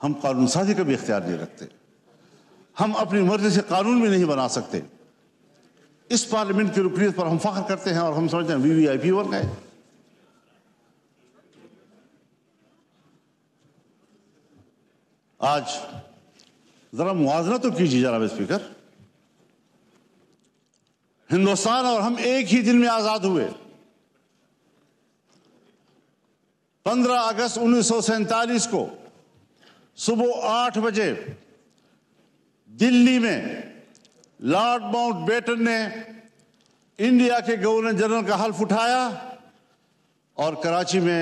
ہم قانون سازی کا بھی اختیار نہیں رکھتے، ہم اپنی مرضی سے قانون بھی نہیں بنا سکتے۔ اس پارلیمنٹ کی رکنیت پر ہم فخر کرتے ہیں اور ہم سمجھتے ہیں وی آئی پی بن گئے۔ آج ذرا موازنہ تو کیجیے جناب اسپیکر، ہندوستان اور ہم ایک ہی دن میں آزاد ہوئے۔ 15 اگست 1947 کو صبح 8 بجے دلی میں لارڈ ماؤنٹ بیٹن نے انڈیا کے گورنر جنرل کا حلف اٹھایا اور کراچی میں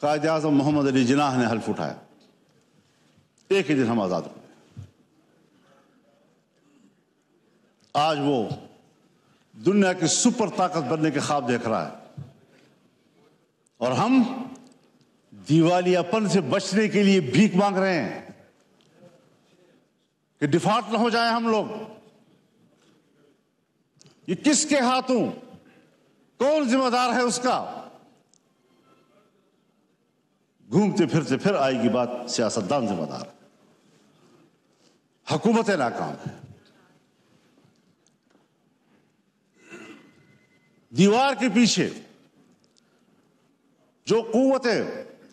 قائد اعظم محمد علی جناح نے حلف اٹھایا۔ ایک ہی دن ہم آزاد ہوئے۔ آج وہ دنیا کی سپر طاقت بننے کے خواب دیکھ رہا ہے اور ہم دیوالیہ پن سے بچنے کے لیے بھیک مانگ رہے ہیں کہ ڈیفالٹ نہ ہو جائیں ہم لوگ۔ یہ کس کے ہاتھوں، کون ذمہ دار ہے اس کا؟ گھومتے پھرتے پھر آئے گی بات سیاستدان ذمہ دار ہے، حکومت ناکام ہے۔ دیوار کے پیچھے جو قوتیں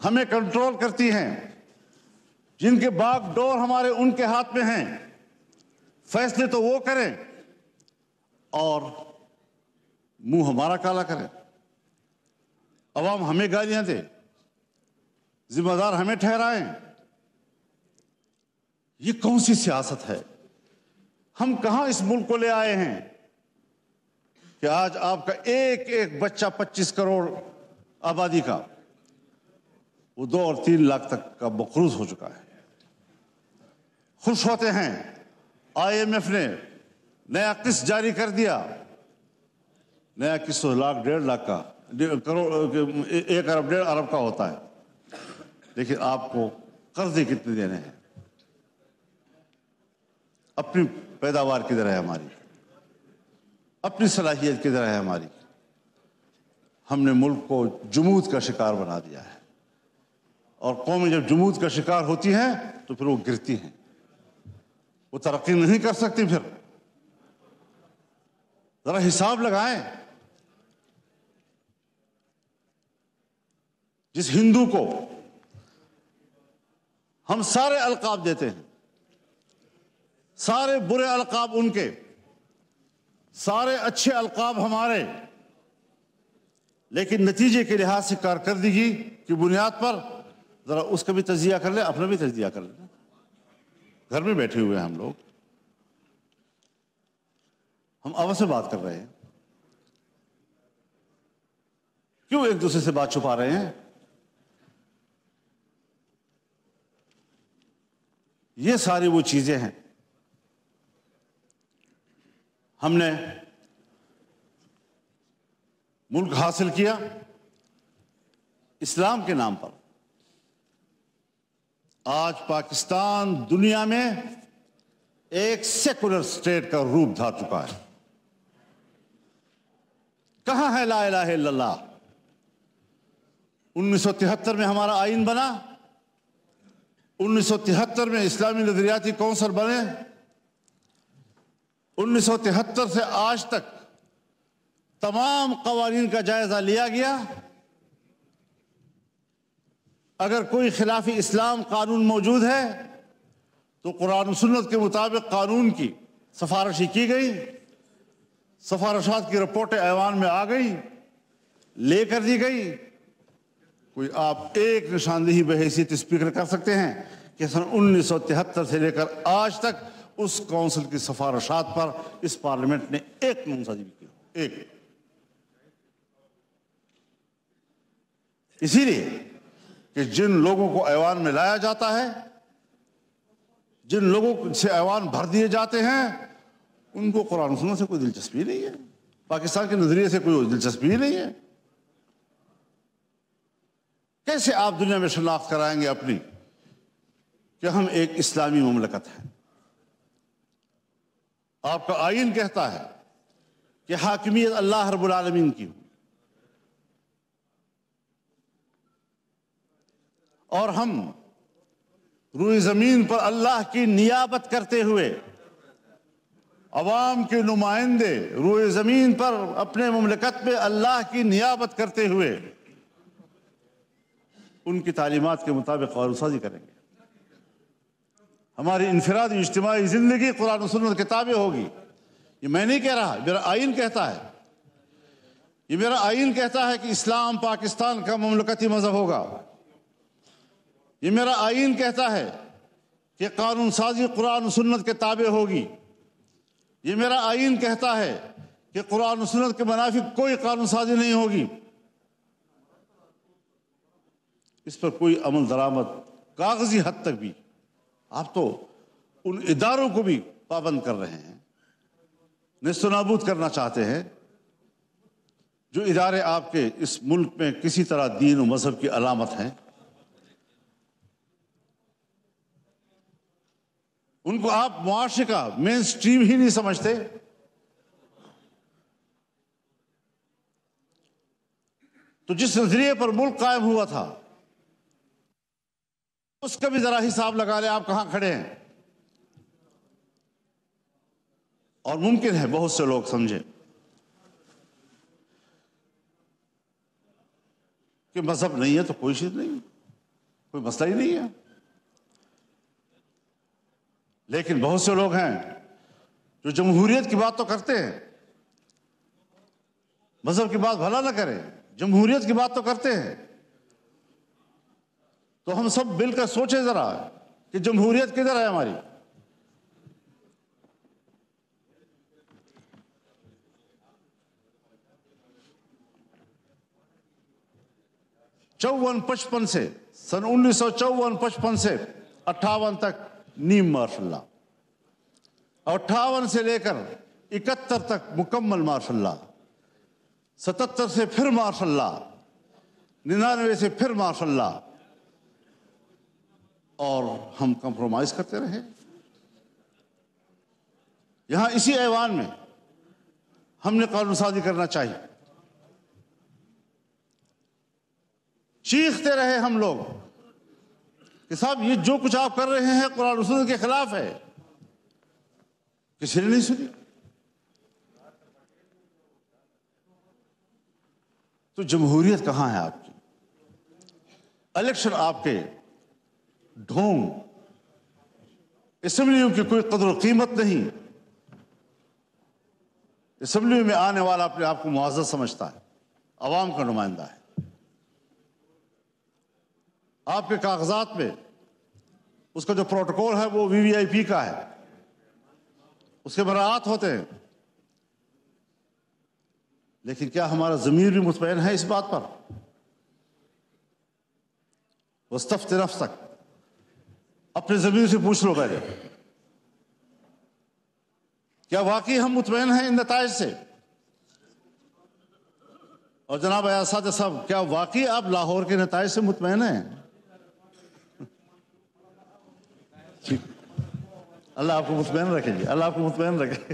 ہمیں کنٹرول کرتی ہیں، جن کے باغ ڈور ہمارے ان کے ہاتھ میں ہیں، فیصلے تو وہ کریں اور منہ ہمارا کالا کریں، عوام ہمیں گالیاں دے، ذمہ دار ہمیں ٹھہرائیں۔ یہ کون سی سیاست ہے؟ ہم کہاں اس ملک کو لے آئے ہیں کہ آج آپ کا ایک ایک بچہ 25 کروڑ آبادی کا وہ 2 اور 3 لاکھ تک کا مقروض ہو چکا ہے۔ خوش ہوتے ہیں آئی ایم ایف نے نیا قسط جاری کر دیا، نیا قسط 1 لاکھ 1.5 لاکھ کا، 1 ارب 1.5 ارب کا ہوتا ہے، لیکن آپ کو قرضے کتنے دینے ہیں؟ اپنی پیداوار کدھر ہے ہماری؟ اپنی صلاحیت کدھر ہے ہماری؟ ہم نے ملک کو جمود کا شکار بنا دیا ہے، اور قومیں جب جمود کا شکار ہوتی ہیں تو پھر وہ گرتی ہیں، وہ ترقی نہیں کر سکتی۔ پھر ذرا حساب لگائیں، جس ہندو کو ہم سارے القاب دیتے ہیں، سارے برے القاب ان کے، سارے اچھے القاب ہمارے، لیکن نتیجے کے لحاظ سے کارکردگی کی بنیاد پر ذرا اس کا بھی تجزیہ کر لیں، اپنا بھی تجزیہ کر لیں۔ گھر میں بیٹھے ہوئے ہیں ہم لوگ، ہم آواز سے بات کر رہے ہیں، کیوں ایک دوسرے سے بات چھپا رہے ہیں؟ یہ ساری وہ چیزیں ہیں۔ ہم نے ملک حاصل کیا اسلام کے نام پر۔ آج پاکستان دنیا میں ایک سیکولر سٹیٹ کا روپ دھار چکا ہے۔ کہاں ہے لا الہ الا اللہ؟ 1973 میں ہمارا آئین بنا، 1973 میں اسلامی نظریاتی کونسل بنے، 1973 سے آج تک تمام قوانین کا جائزہ لیا گیا۔ اگر کوئی خلاف اسلام قانون موجود ہے تو قرآن و سنت کے مطابق قانون کی سفارشی کی گئی، سفارشات کی رپورٹیں ایوان میں آ گئی، لے کر دی گئی۔ کوئی آپ ایک نشاندہی بحیثیت اسپیکر کر سکتے ہیں کہ سن 1973 سے لے کر آج تک اس کونسل کی سفارشات پر اس پارلیمنٹ نے ایک قانون سازی بھی کی؟ ایک۔ اسی لیے کہ جن لوگوں کو ایوان میں لایا جاتا ہے، جن لوگوں سے ایوان بھر دیے جاتے ہیں، ان کو قرآن و سنت سے کوئی دلچسپی نہیں ہے، پاکستان کے نظریے سے کوئی دلچسپی نہیں ہے۔ کیسے آپ دنیا میں شناخت کرائیں گے اپنی کہ ہم ایک اسلامی مملکت ہیں؟ آپ کا آئین کہتا ہے کہ حاکمیت اللہ رب العالمین کی ہو، اور ہم روئے زمین پر اللہ کی نیابت کرتے ہوئے عوام کے نمائندے روئے زمین پر اپنے مملکت میں اللہ کی نیابت کرتے ہوئے ان کی تعلیمات کے مطابق قانون سازی کریں گے۔ ہماری انفرادی اجتماعی زندگی قرآن و سنت کے تابع ہوگی۔ یہ میں نہیں کہہ رہا، میرا آئین کہتا ہے، یہ میرا آئین کہتا ہے کہ اسلام پاکستان کا مملکتی مذہب ہوگا۔ یہ میرا آئین کہتا ہے کہ قانون سازی قرآن و سنت کے تابع ہوگی۔ یہ میرا آئین کہتا ہے کہ قرآن و سنت کے منافق کوئی قانون سازی نہیں ہوگی۔ اس پر کوئی عمل درآمد کاغذی حد تک بھی آپ تو ان اداروں کو بھی پابند کر رہے ہیں، نیست و نابود کرنا چاہتے ہیں جو ادارے آپ کے اس ملک میں کسی طرح دین و مذہب کی علامت ہیں۔ ان کو آپ معاشرے کا مین سٹریم ہی نہیں سمجھتے۔ تو جس نظریے پر ملک قائم ہوا تھا اس کا بھی ذرا حساب لگا لیں آپ کہاں کھڑے ہیں۔ اور ممکن ہے بہت سے لوگ سمجھیں کہ مذہب نہیں ہے تو کوئی چیز نہیں، کوئی مسئلہ ہی نہیں ہے۔ لیکن بہت سے لوگ ہیں جو جمہوریت کی بات تو کرتے ہیں، مذہب کی بات بھلا نہ کریں، جمہوریت کی بات تو کرتے ہیں۔ تو ہم سب مل کر سوچیں ذرا کہ جمہوریت کدھر ہے ہماری۔ 54-55 سے سن 1954-55 سے 58 تک نیم مارشل لا، اور 58 سے لے کر 71 تک مکمل مارشل لا، 77 سے پھر مارشل لا، 99 سے پھر مارشل لا، اور ہم کمپرومائز کرتے رہے۔ یہاں اسی ایوان میں ہم نے قانون سازی کرنا چاہیے۔ چیختے رہے ہم لوگ کہ صاحب یہ جو کچھ آپ کر رہے ہیں قرآن و سنت کے خلاف ہے، کسی نے نہیں سنی۔ تو جمہوریت کہاں ہے آپ کی؟ الیکشن آپ کے ڈھونگ، اسمبلیوں کی کوئی قدر و قیمت نہیں۔ اسمبلی میں آنے والا اپنے آپ کو معزز سمجھتا ہے، عوام کا نمائندہ ہے۔ آپ کے کاغذات میں اس کا جو پروٹوکول ہے وہ VVIP کا ہے، اس کے مراعات ہوتے ہیں۔ لیکن کیا ہمارا ضمیر بھی مطمئن ہے اس بات پر؟ وَاسْتَفْتِ نَفْسَكَ، اپنے ضمیر سے پوچھ لو پہلے، کیا واقعی ہم مطمئن ہیں ان نتائج سے؟ اور جناب اساتذہ صاحب، کیا واقعی آپ لاہور کے نتائج سے مطمئن ہیں؟ اللہ آپ کو مطمئن رکھے جی، اللہ آپ کو مطمئن رکھے۔